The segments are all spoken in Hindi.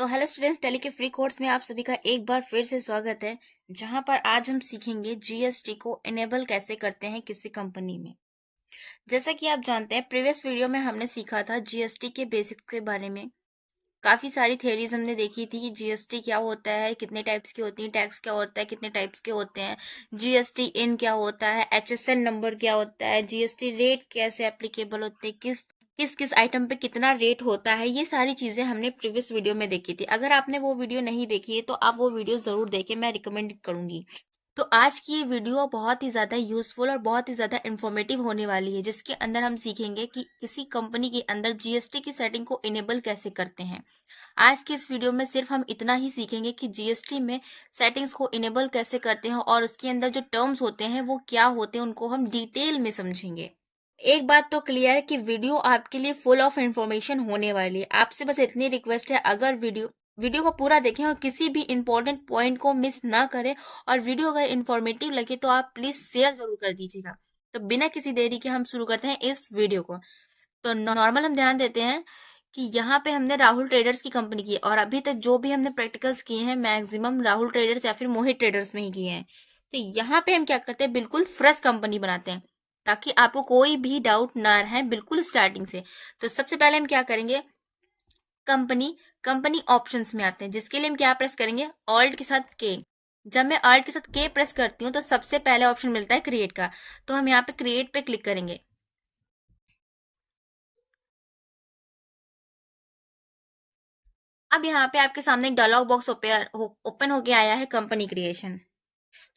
तो हेलो स्टूडेंट्स, टैली के फ्री कोर्स में आप सभी का एक बार फिर से स्वागत है। जहां पर आज हम सीखेंगे जीएसटी को इनेबल कैसे करते हैं किसी कंपनी में। जैसा कि आप जानते हैं, प्रीवियस वीडियो में हमने सीखा था जीएसटी के बेसिक्स के बारे में। काफ़ी सारी थ्योरीज हमने देखी थी कि जीएसटी क्या होता है, कितने टाइप्स की होती है, टैक्स क्या होता है, कितने टाइप्स के होते हैं, जीएसटी इन क्या होता है, एचएसएन नंबर क्या होता है, जीएसटी रेट कैसे एप्लीकेबल होते हैं, किस किस किस आइटम पे कितना रेट होता है। ये सारी चीज़ें हमने प्रीवियस वीडियो में देखी थी। अगर आपने वो वीडियो नहीं देखी है तो आप वो वीडियो ज़रूर देखें, मैं रिकमेंड करूँगी। तो आज की ये वीडियो बहुत ही ज़्यादा यूज़फुल और बहुत ही ज़्यादा इन्फॉर्मेटिव होने वाली है, जिसके अंदर हम सीखेंगे कि किसी कंपनी के अंदर जीएसटी की सेटिंग को इनेबल कैसे करते हैं। आज के इस वीडियो में सिर्फ हम इतना ही सीखेंगे कि जीएसटी में सेटिंग्स को इनेबल कैसे करते हैं और उसके अंदर जो टर्म्स होते हैं वो क्या होते हैं, उनको हम डिटेल में समझेंगे। एक बात तो क्लियर है कि वीडियो आपके लिए फुल ऑफ इंफॉर्मेशन होने वाली है। आपसे बस इतनी रिक्वेस्ट है, अगर वीडियो को पूरा देखें और किसी भी इंपॉर्टेंट पॉइंट को मिस ना करें, और वीडियो अगर इंफॉर्मेटिव लगे तो आप प्लीज शेयर जरूर कर दीजिएगा। तो बिना किसी देरी के हम शुरू करते हैं इस वीडियो को। तो नॉर्मल हम ध्यान देते हैं कि यहाँ पे हमने राहुल ट्रेडर्स की कंपनी की, और अभी तक जो भी हमने प्रैक्टिकल्स किए हैं मैक्सिमम राहुल ट्रेडर्स या फिर मोहित ट्रेडर्स में ही किए हैं। तो यहाँ पे हम क्या करते हैं, बिल्कुल फ्रेश कंपनी बनाते हैं ताकि आपको कोई भी डाउट ना रहे बिल्कुल स्टार्टिंग से। तो सबसे पहले हम क्या करेंगे, कंपनी कंपनी ऑप्शंस में आते हैं, जिसके लिए हम क्या प्रेस करेंगे, ऑल्ट के साथ के। जब मैं ऑल्ट के साथ के प्रेस करती हूँ तो सबसे पहले ऑप्शन मिलता है क्रिएट का। तो हम यहाँ पे क्रिएट पे क्लिक करेंगे। अब यहाँ पे आपके सामने एक डायलॉग बॉक्स ओपन होके आया है, कंपनी क्रिएशन।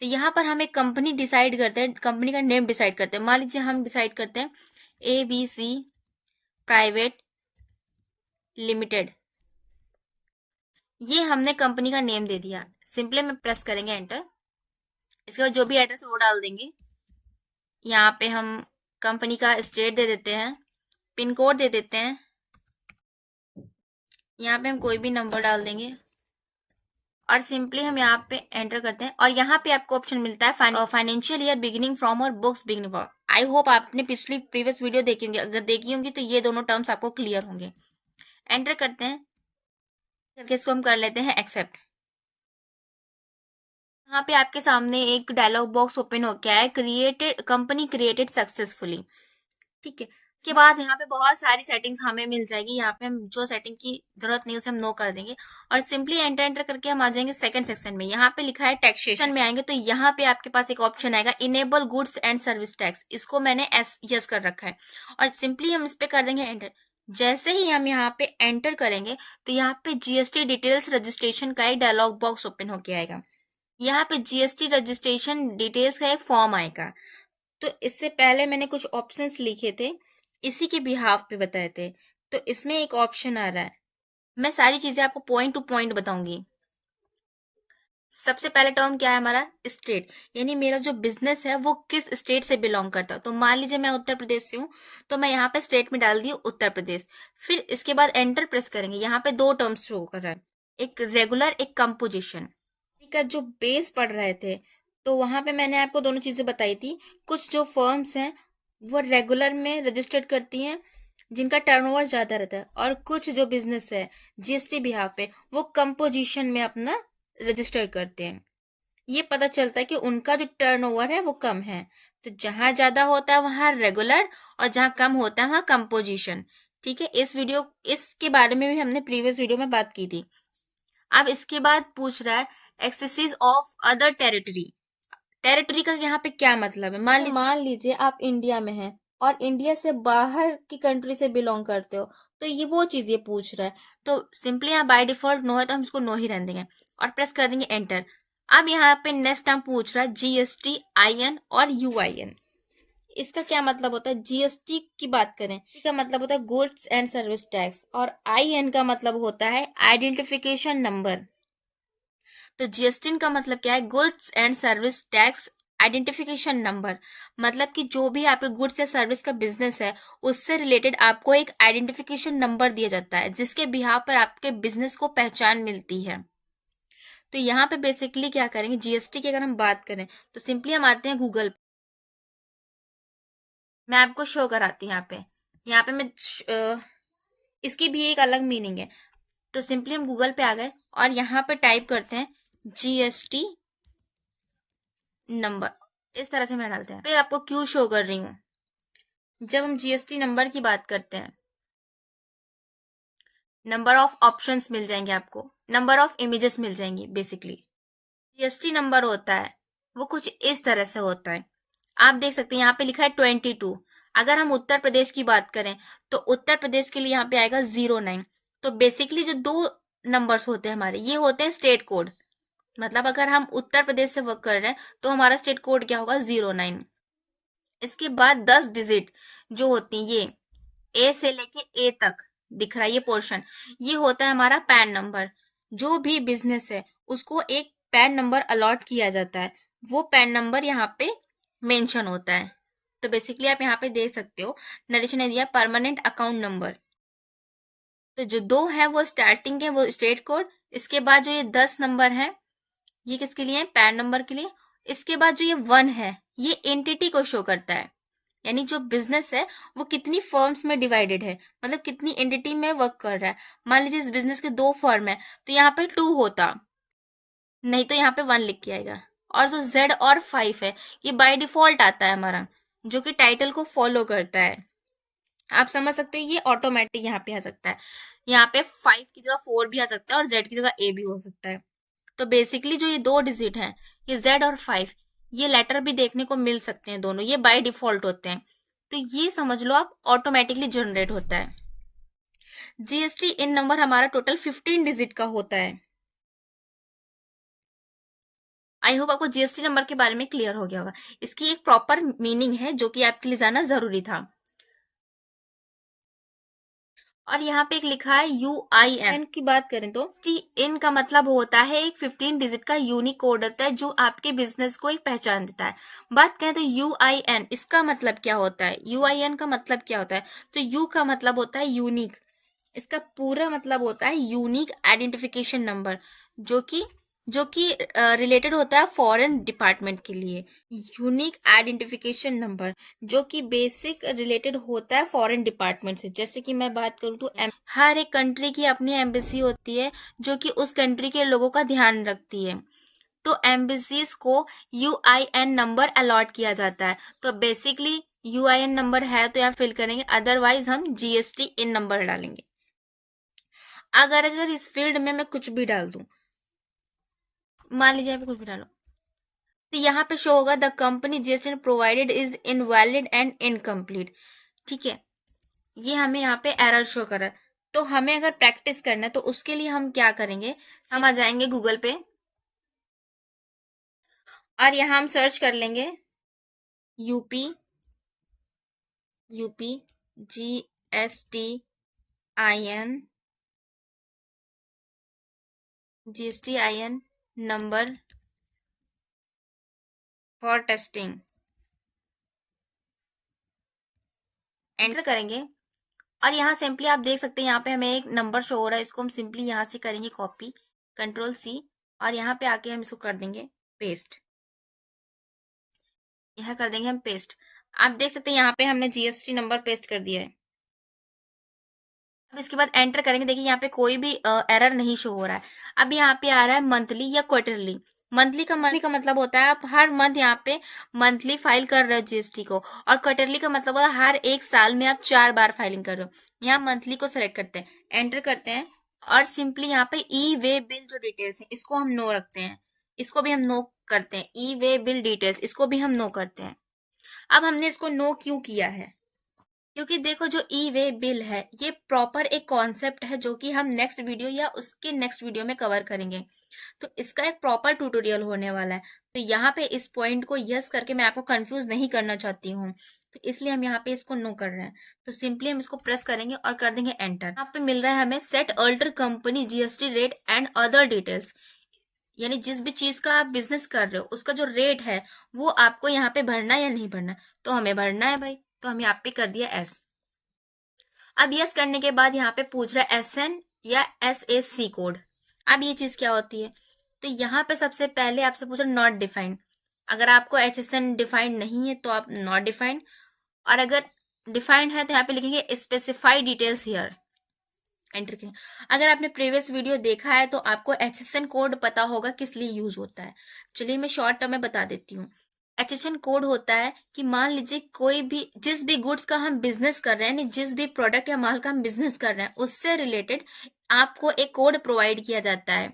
तो यहाँ पर हम एक कंपनी डिसाइड करते हैं, कंपनी का नेम डिसाइड करते हैं। मान लीजिए हम डिसाइड करते हैं ABC प्राइवेट लिमिटेड। ये हमने कंपनी का नेम दे दिया। सिंपली में प्रेस करेंगे एंटर। इसके बाद जो भी एड्रेस है वो डाल देंगे। यहाँ पे हम कंपनी का स्टेट दे देते हैं, पिन कोड दे देते हैं। यहाँ पे हम कोई भी नंबर डाल देंगे और सिंपली हम यहाँ पे एंटर करते हैं। और यहाँ पे आपको ऑप्शन मिलता है फाइनेंशियल ईयर बिगिनिंग फ्रॉम और books beginning from. I hope आपने पिछली प्रीवियस वीडियो देखी होंगी, अगर देखी होंगी तो ये दोनों टर्म्स आपको क्लियर होंगे। एंटर करते हैं, करके इसको हम कर लेते हैं एक्सेप्ट। यहाँ पे आपके सामने एक डायलॉग बॉक्स ओपन हो गया है, क्रिएटेड कंपनी क्रिएटेड सक्सेसफुली। ठीक है, उसके बाद यहाँ पे बहुत सारी सेटिंग्स हमें मिल जाएगी। यहाँ पे हम जो सेटिंग की जरूरत नहीं उसे हम नो कर देंगे और सिंपली एंटर एंटर करके हम आ जाएंगे सेकंड सेक्शन में। यहाँ पे लिखा है टैक्सेशन में आएंगे तो यहाँ पे आपके पास एक ऑप्शन आएगा enable goods and service tax. इसको मैंने यस कर रखा है और सिंपली हम इस पे कर देंगे एंटर। जैसे ही हम यहाँ पे एंटर करेंगे तो यहाँ पे जीएसटी डिटेल्स रजिस्ट्रेशन का एक डायलॉग बॉक्स ओपन होके आएगा। यहाँ पे जीएसटी रजिस्ट्रेशन डिटेल्स का एक फॉर्म आएगा। तो इससे पहले मैंने कुछ ऑप्शंस लिखे थे, इसी के बिहाफ पे बताए थे। तो इसमें एक ऑप्शन आ रहा है, मैं सारी चीजें आपको पॉइंट टू पॉइंट बताऊंगी। सबसे पहले टर्म क्या है हमारा, स्टेट, यानी मेरा जो बिजनेस है वो किस स्टेट से बिलोंग करता है। तो मान लीजिए मैं उत्तर प्रदेश से हूँ, तो मैं यहाँ पे स्टेट में डाल दी उत्तर प्रदेश। फिर इसके बाद एंटर प्रेस करेंगे। यहाँ पे दो टर्म्स शो कर रहा है, एक रेगुलर एक कंपोजिशन का जो बेस पढ़ रहे थे। तो वहां पे मैंने आपको दोनों चीजें बताई थी। कुछ जो फर्म्स हैं वो रेगुलर में रजिस्टर्ड करती हैं जिनका टर्नओवर ज्यादा रहता है, और कुछ जो बिजनेस है जीएसटी बिहाफ पे वो कंपोजिशन में अपना रजिस्टर करते हैं। ये पता चलता है कि उनका जो टर्नओवर है वो कम है। तो जहां ज्यादा होता है वहां रेगुलर और जहां कम होता है वहां कंपोजिशन। ठीक है, इसके बारे में भी हमने प्रीवियस वीडियो में बात की थी। अब इसके बाद पूछ रहा है axes of other territory. Territory का यहाँ पे क्या मतलब है, मान लीजिए आप इंडिया में हैं और इंडिया से बाहर की कंट्री से बिलोंग करते हो, तो ये वो चीज ये पूछ रहा है। तो सिंपली यहाँ बाय डिफॉल्ट नो है तो हम इसको नो ही रहने देंगे और प्रेस कर देंगे एंटर। अब यहाँ पे नेक्स्ट टर्म पूछ रहा है जीएसटी आईएन और यूआईएन। इसका क्या मतलब होता है, जीएसटी की बात करें इसका मतलब होता है गुड्स एंड सर्विस टैक्स, और आईएन का मतलब होता है आइडेंटिफिकेशन नंबर। तो जीएसटी का मतलब क्या है, goods and service tax identification number. मतलब कि जो भी आपके गुड्स या सर्विस का बिजनेस है उससे रिलेटेड आपको एक आइडेंटिफिकेशन नंबर दिया जाता है, जिसके बिहाफ पर आपके बिजनेस को पहचान मिलती है। तो यहाँ पे बेसिकली क्या करेंगे, जीएसटी की अगर हम बात करें तो सिंपली हम आते हैं गूगल। मैं आपको शो कराती हूँ। यहाँ पे मैं इसकी भी एक अलग मीनिंग है। तो सिंपली हम गूगल पे आ गए और यहाँ पे टाइप करते हैं GST नंबर, इस तरह से मैं डालते हैं। पे आपको क्यों शो कर रही हूँ, जब हम GST नंबर की बात करते हैं, नंबर ऑफ ऑप्शंस मिल जाएंगे आपको, नंबर ऑफ इमेजेस मिल जाएंगी। बेसिकली GST नंबर होता है वो कुछ इस तरह से होता है। आप देख सकते हैं यहाँ पे लिखा है 22। अगर हम उत्तर प्रदेश की बात करें तो उत्तर प्रदेश के लिए यहाँ पे आएगा 09। तो बेसिकली जो दो नंबर्स होते हैं हमारे, ये होते हैं स्टेट कोड। मतलब अगर हम उत्तर प्रदेश से वर्क कर रहे हैं तो हमारा स्टेट कोड क्या होगा, 09। इसके बाद 10 डिजिट जो होती है, ये ए से लेके ए तक दिख रहा है ये पोर्शन, ये होता है हमारा पैन नंबर। जो भी बिजनेस है उसको एक पैन नंबर अलॉट किया जाता है, वो पैन नंबर यहाँ पे मेंशन होता है। तो बेसिकली आप यहाँ पे देख सकते हो नरेशन ने दिया परमानेंट अकाउंट नंबर। तो जो दो है वो स्टार्टिंग है, वो स्टेट कोड। इसके बाद जो ये 10 नंबर है ये किसके लिए है, पैन नंबर के लिए। इसके बाद जो ये 1 है ये एंटिटी को शो करता है, यानी जो बिजनेस है वो कितनी फर्म्स में डिवाइडेड है, मतलब कितनी एंटिटी में वर्क कर रहा है। मान लीजिए इस बिजनेस के 2 फर्म है तो यहाँ पे 2 होता, नहीं तो यहाँ पे 1 लिख के आएगा। और जो Z और 5 है ये बाय डिफॉल्ट आता है हमारा, जो कि टाइटल को फॉलो करता है। आप समझ सकते हो ये ऑटोमेटिक यहाँ पे आ सकता है। यहाँ पे 5 की जगह 4 भी आ सकता है और Z की जगह A भी हो सकता है। तो बेसिकली जो ये 2 डिजिट हैं, ये Z और 5, ये लेटर भी देखने को मिल सकते हैं दोनों, ये बाय डिफॉल्ट होते हैं। तो ये समझ लो आप ऑटोमेटिकली जनरेट होता है। GST इन नंबर हमारा टोटल 15 डिजिट का होता है। आई होप आपको GST नंबर के बारे में क्लियर हो गया होगा। इसकी एक प्रॉपर मीनिंग है जो कि आपके लिए जाना जरूरी था। और यहाँ पे एक लिखा है UIN की बात करें तो इन का मतलब होता है एक 15 डिजिट का यूनिक कोड होता है जो आपके बिजनेस को एक पहचान देता है। बात करें तो UIN इसका मतलब क्या होता है, UIN का मतलब क्या होता है, तो U का मतलब होता है यूनिक, इसका पूरा मतलब होता है यूनिक आइडेंटिफिकेशन नंबर, जो कि रिलेटेड होता है फॉरेन डिपार्टमेंट के लिए। यूनिक आइडेंटिफिकेशन नंबर जो कि बेसिक रिलेटेड होता है फॉरेन डिपार्टमेंट से। जैसे कि मैं बात करूँ तो हर एक कंट्री की अपनी एम्बेसी होती है जो कि उस कंट्री के लोगों का ध्यान रखती है। तो एम्बेसीज को UIN नंबर अलॉट किया जाता है। तो बेसिकली UIN नंबर है तो यहाँ फिल करेंगे, अदरवाइज हम GST इन नंबर डालेंगे। अगर इस फील्ड में मैं कुछ भी डाल दूं, मान लीजिए कुछ भी डालो, तो यहाँ पे शो होगा the company GST provided is invalid and incomplete. ठीक है, ये हमें यहाँ पे एरर शो कर रहा है। तो हमें अगर प्रैक्टिस करना है तो उसके लिए हम क्या करेंगे, हम आ जाएंगे गूगल पे और यहाँ हम सर्च कर लेंगे UP GST IN number for testing, enter करेंगे और यहाँ सिंपली आप देख सकते हैं यहाँ पे हमें एक नंबर शो हो रहा है। इसको हम सिंपली यहाँ से करेंगे कॉपी, Ctrl+C, और यहाँ पे आके हम इसको कर देंगे पेस्ट। यहाँ कर देंगे हम पेस्ट। आप देख सकते हैं यहाँ पे हमने GST नंबर पेस्ट कर दिया है। अब इसके बाद एंटर करेंगे, देखिए यहाँ पे कोई भी एरर नहीं शो हो रहा है। अब यहाँ पे आ रहा है मंथली या क्वार्टरली। मंथली का मतलब होता है आप हर मंथ यहाँ पे मंथली फाइल कर रहे हो GST को, और क्वार्टरली का मतलब होता है हर एक साल में आप 4 बार फाइलिंग कर रहे हो। यहाँ मंथली को सेलेक्ट करते हैं, एंटर करते हैं और सिंपली यहाँ पे ई वे बिल जो डिटेल्स है इसको हम नो रखते हैं, इसको भी हम नो करते हैं। ई वे बिल डिटेल्स इसको भी हम नो करते हैं। अब हमने इसको नो क्यों किया है, क्योंकि देखो जो ई वे बिल है ये प्रॉपर एक कॉन्सेप्ट है जो कि हम नेक्स्ट वीडियो या उसके नेक्स्ट वीडियो में कवर करेंगे। तो इसका एक प्रॉपर ट्यूटोरियल होने वाला है। तो यहाँ पे इस पॉइंट को यस करके मैं आपको कंफ्यूज नहीं करना चाहती हूँ, तो इसलिए हम यहाँ पे इसको नो कर रहे हैं। तो सिंपली हम इसको प्रेस करेंगे और कर देंगे एंटर। यहाँ पे मिल रहा है हमें set alter company GST rate and other details, यानी जिस भी चीज का आप बिजनेस कर रहे हो उसका जो रेट है वो आपको यहाँ पे भरना या नहीं भरना। तो हमें भरना है भाई, तो हम यहाँ पे कर दिया एस। अब यस करने के बाद यहाँ पे पूछ रहा है SN या SAC कोड। अब ये चीज क्या होती है, तो यहाँ पे सबसे पहले आपसे पूछ रहा है नॉट डिफाइंड। अगर आपको HSN डिफाइंड नहीं है तो आप नॉट डिफाइंड, और अगर डिफाइंड है तो यहाँ पे लिखेंगे स्पेसिफाई डिटेल्स हियर, एंटर करें। अगर आपने प्रीवियस वीडियो देखा है तो आपको HSN कोड पता होगा किस लिए यूज होता है। चलिए मैं शॉर्ट टर्म में बता देती हूँ। HSN कोड होता है कि मान लीजिए कोई भी जिस भी गुड्स का हम बिजनेस कर रहे हैं, यानी जिस भी प्रोडक्ट या माल का हम बिजनेस कर रहे हैं, उससे रिलेटेड आपको एक कोड प्रोवाइड किया जाता है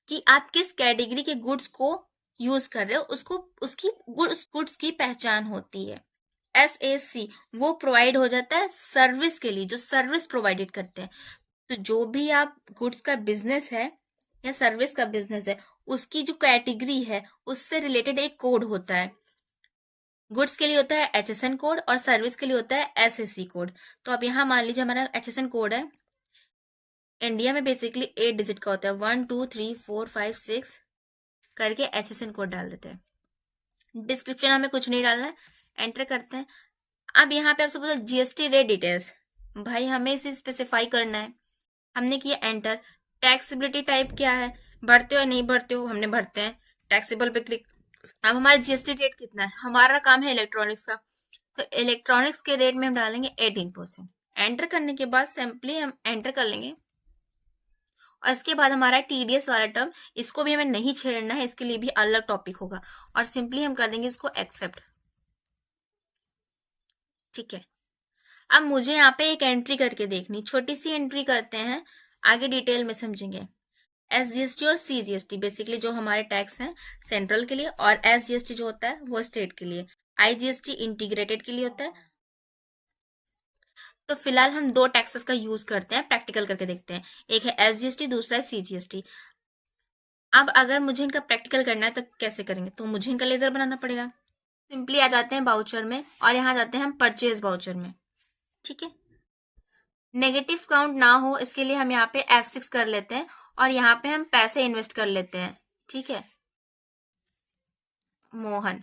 कि आप किस कैटेगरी के गुड्स को यूज कर रहे हो, उसको उसकी उस गुड्स की पहचान होती है। SAC वो प्रोवाइड हो जाता है सर्विस के लिए, जो सर्विस प्रोवाइडेड करते हैं। तो जो भी आप गुड्स का बिजनेस है या सर्विस का बिजनेस है, उसकी जो कैटेगरी है उससे रिलेटेड एक कोड होता है। गुड्स के लिए होता है HSN कोड और सर्विस के लिए होता है SAC कोड। तो अब यहाँ मान लीजिए हमारा HSN कोड है, इंडिया में बेसिकली 8 डिजिट का होता है, 1 2 3 4 5 6 करके HSN कोड डाल देते हैं। डिस्क्रिप्शन हमें कुछ नहीं डालना है, एंटर करते हैं। अब यहाँ पे आपसे पूछा GST रेट डिटेल्स, भाई हमें इसे स्पेसिफाई करना है। हमने किया एंटर। टैक्सेबिलिटी टाइप क्या है, भरते हो या नहीं भरते हो, हमने भरते हैं, टैक्सेबल पे क्लिक। अब हमारा GST रेट कितना है, हमारा काम है इलेक्ट्रॉनिक्स का, तो इलेक्ट्रॉनिक्स के रेट में हम डालेंगे 18%। एंटर करने के बाद सिंपली हम एंटर कर लेंगे और इसके बाद हमारा TDS वाला टर्म, इसको भी हमें नहीं छेड़ना है, इसके लिए भी अलग टॉपिक होगा और सिंपली हम कर देंगे इसको एक्सेप्ट। ठीक है, अब मुझे यहाँ पे एक एंट्री करके देखनी, छोटी सी एंट्री करते हैं, आगे डिटेल में समझेंगे। SGST और CGST बेसिकली जो हमारे टैक्स हैं सेंट्रल के लिए, और SGST जो होता है वो स्टेट के लिए, IGST इंटीग्रेटेड के लिए होता है। तो फिलहाल हम दो टैक्सेस का यूज करते हैं, प्रैक्टिकल करके देखते हैं। एक है SGST, दूसरा है CGST। अब अगर मुझे इनका प्रैक्टिकल करना है तो कैसे करेंगे, तो मुझे इनका लेजर बनाना पड़ेगा। सिंपली आ जाते हैं बाउचर में और यहाँ जाते हैं हम परचेज बाउचर में। ठीक है, नेगेटिव काउंट ना हो इसके लिए हम यहाँ पे F6 कर लेते हैं और यहाँ पे हम पैसे इन्वेस्ट कर लेते हैं। ठीक है, मोहन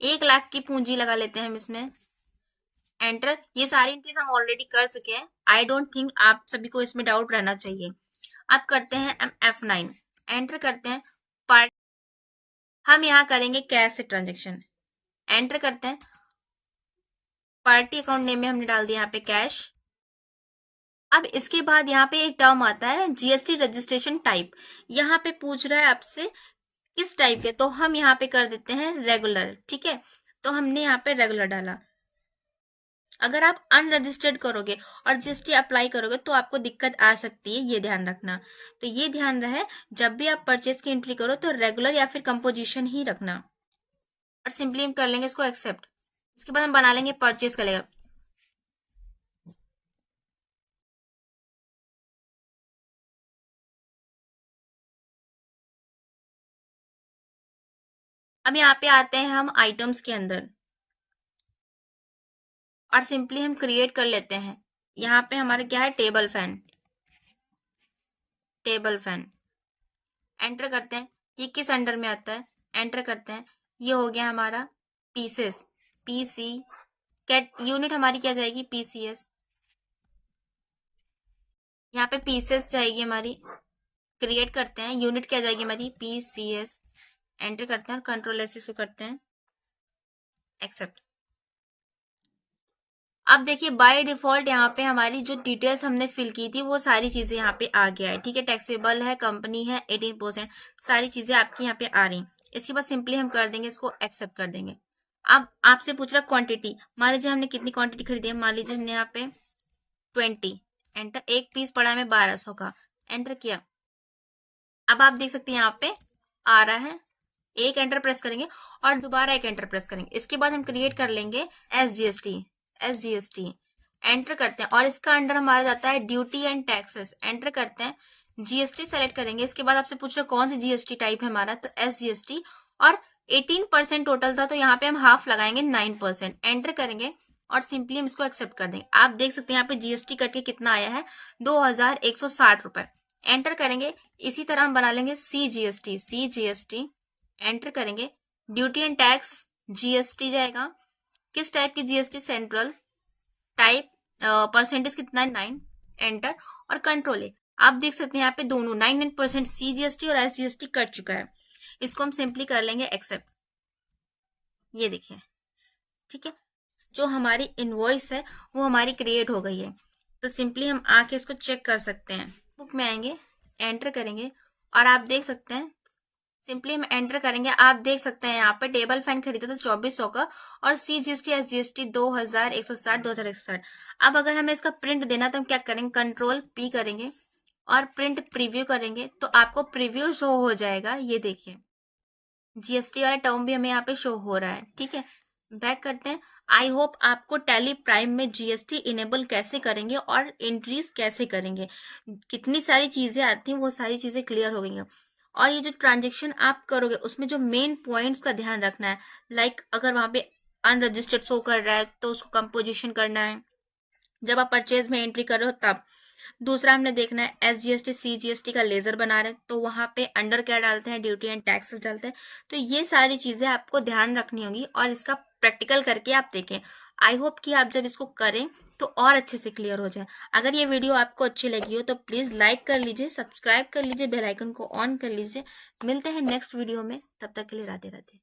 1 लाख की पूंजी लगा लेते हैं हम इसमें, एंटर। ये सारी एंट्रीज हम ऑलरेडी कर चुके हैं, आई डोंट थिंक आप सभी को इसमें डाउट रहना चाहिए। अब करते हैं हम F9, एंटर करते हैं। पार्ट हम यहाँ करेंगे कैश से ट्रांजेक्शन, एंटर करते हैं। पार्टी अकाउंट नेम में हमने डाल दिया यहाँ पे कैश। अब इसके बाद यहाँ पे एक टर्म आता है GST रजिस्ट्रेशन टाइप, यहाँ पे पूछ रहा है आपसे किस टाइप के, तो हम यहाँ पे कर देते हैं रेगुलर। ठीक है, तो हमने यहाँ पे रेगुलर डाला। अगर आप अनरजिस्टर्ड करोगे और GST अप्लाई करोगे तो आपको दिक्कत आ सकती है, ये ध्यान रखना। तो ये ध्यान रहे जब भी आप परचेज की एंट्री करो तो रेगुलर या फिर कंपोजिशन ही रखना, और सिंपली हम कर लेंगे इसको एक्सेप्ट। इसके बाद हम बना लेंगे परचेज का लेगा। अब यहाँ पे आते हैं हम आइटम्स के अंदर और सिंपली हम क्रिएट कर लेते हैं। यहाँ पे हमारे क्या है, table fan, table fan. Enter करते हैं, ये किस अंडर में आता है, एंटर करते हैं। ये हो गया हमारा पीसेस, PC कैट यूनिट हमारी क्या जाएगी, PCS। यहाँ पे पीसेस जाएगी हमारी, क्रिएट करते हैं, यूनिट क्या जाएगी हमारी, PCS। एंटर करते हैं और कंट्रोल S इसको करते हैं एक्सेप्ट। अब देखिए बाय डिफॉल्ट यहाँ पे हमारी जो डिटेल्स हमने फिल की थी वो सारी चीजें यहाँ पे आ गया है। ठीक है, टैक्सेबल है, कंपनी है, 18%, सारी चीजें आपकी यहाँ पे आ रही। इसके बाद सिंपली हम कर देंगे इसको एक्सेप्ट कर देंगे। अब आपसे पूछ रहा क्वांटिटी, मान लीजिए हमने कितनी क्वांटिटी खरीदी है, मान लीजिए हमने यहाँ पे 20, एंटर। एक पीस पड़ा है 1200 का, एंटर किया। अब आप देख सकते हैं यहाँ पे आ रहा है, एक एंटर प्रेस करेंगे और दोबारा एक एंटर प्रेस करेंगे। इसके बाद हम क्रिएट कर लेंगे SGST, एंटर करते हैं और इसका अंडर हमारा जाता है ड्यूटी एंड टैक्सेस, एंटर करते हैं। GST सेलेक्ट करेंगे। इसके बाद आपसे पूछ रहे कौन सी GST टाइप है हमारा, तो SGST, और 18% टोटल था तो यहाँ पे हम हाफ लगाएंगे 9%, एंटर करेंगे और सिंपली हम इसको एक्सेप्ट कर देंगे। आप देख सकते हैं यहाँ पे GST कट के कितना आया है, 2160 रुपए, एंटर करेंगे। इसी तरह हम बना लेंगे CGST, एंटर करेंगे। ड्यूटी एंड टैक्स GST जाएगा, किस टाइप की GST, सेंट्रल टाइप, परसेंटेज कितना है 9, एंटर और कंट्रोल ए। आप देख सकते हैं यहाँ पे दोनों 9% CGST और SGST कट चुका है। इसको हम सिंपली कर लेंगे एक्सेप्ट। ये देखिए, ठीक है, जो हमारी इनवॉइस है वो हमारी क्रिएट हो गई है। तो सिंपली हम आके इसको चेक कर सकते हैं। बुक में आएंगे, एंटर करेंगे और आप देख सकते हैं, सिंपली हम एंटर करेंगे, आप देख सकते हैं यहाँ पे टेबल फैन खरीदा था 2400 का और CGST SGST 2160 2160। अब अगर हमें इसका प्रिंट देना तो हम क्या करेंगे, कंट्रोल P करेंगे और प्रिंट प्रीव्यू करेंगे तो आपको प्रीव्यू शो हो जाएगा। ये देखिए GST वाला टर्म भी हमें यहाँ पे शो हो रहा है। ठीक है, बैक करते हैं। आई होप आपको टैली प्राइम में GST इनेबल कैसे करेंगे और एंट्रीज कैसे करेंगे, कितनी सारी चीजें आती हैं वो सारी चीजें क्लियर हो गई हैं। और ये जो ट्रांजेक्शन आप करोगे उसमें जो मेन पॉइंट्स का ध्यान रखना है, लाइक अगर वहां पे अनरजिस्टर्ड शो कर रहा है तो उसको कंपोजिशन करना है, जब आप परचेज में एंट्री कर रहे हो तब। दूसरा हमने देखना है SGST CGST का लेजर बना रहे हैं तो वहां पे अंडर क्या डालते हैं, ड्यूटी एंड टैक्सेस डालते हैं। तो ये सारी चीजें आपको ध्यान रखनी होगी और इसका प्रैक्टिकल करके आप देखें। आई होप कि आप जब इसको करें तो और अच्छे से क्लियर हो जाए। अगर ये वीडियो आपको अच्छी लगी हो तो प्लीज लाइक कर लीजिए, सब्सक्राइब कर लीजिए, बेल आइकन को ऑन कर लीजिए। मिलते हैं नेक्स्ट वीडियो में, तब तक के लिए राधे राधे।